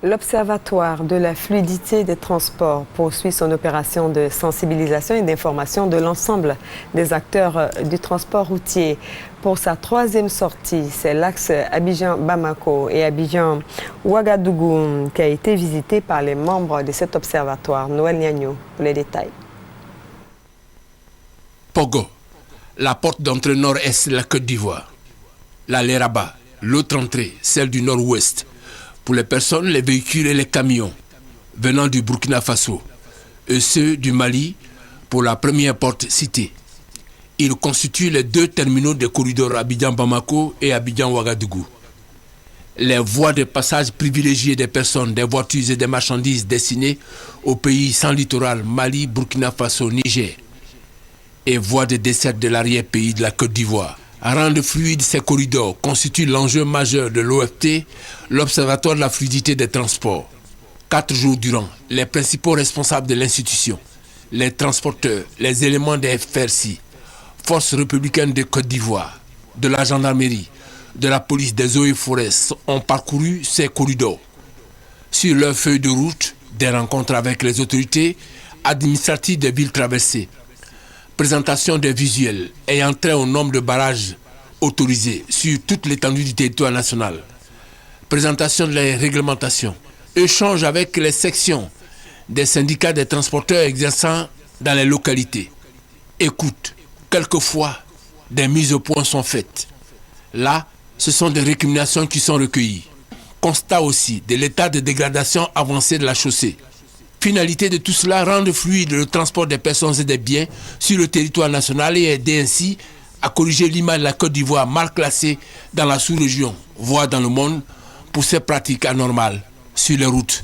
L'Observatoire de la fluidité des transports poursuit son opération de sensibilisation et d'information de l'ensemble des acteurs du transport routier. Pour sa troisième sortie, c'est l'axe Abidjan-Bamako et Abidjan-Ouagadougou qui a été visité par les membres de cet observatoire. Noël Niagno pour les détails. Pogo, la porte d'entrée nord-est de la Côte d'Ivoire. L'allée Rabat, l'autre entrée, celle du nord-ouest. Pour les personnes, les véhicules et les camions venant du Burkina Faso et ceux du Mali pour la première porte citée. Ils constituent les deux terminaux des corridors Abidjan-Bamako et Abidjan-Ouagadougou. Les voies de passage privilégiées des personnes, des voitures et des marchandises destinées aux pays sans littoral, Mali, Burkina Faso, Niger, et voies de dessert de l'arrière-pays de la Côte d'Ivoire. Rendre fluide ces corridors constitue l'enjeu majeur de l'OFT, l'Observatoire de la fluidité des transports. 4 jours durant, les principaux responsables de l'institution, les transporteurs, les éléments des FRC, Forces républicaines de Côte d'Ivoire, de la gendarmerie, de la police des eaux et forêts ont parcouru ces corridors. Sur leur feuille de route, des rencontres avec les autorités administratives des villes traversées. Présentation des visuels ayant trait au nombre de barrages autorisés sur toute l'étendue du territoire national. Présentation de la réglementation. Échange avec les sections des syndicats des transporteurs exerçant dans les localités. Écoute, quelquefois, des mises au point sont faites. Là, ce sont des récriminations qui sont recueillies. Constat aussi de l'état de dégradation avancée de la chaussée. Finalité de tout cela, rendre fluide le transport des personnes et des biens sur le territoire national et aider ainsi à corriger l'image de la Côte d'Ivoire mal classée dans la sous-région, voire dans le monde, pour ces pratiques anormales sur les routes.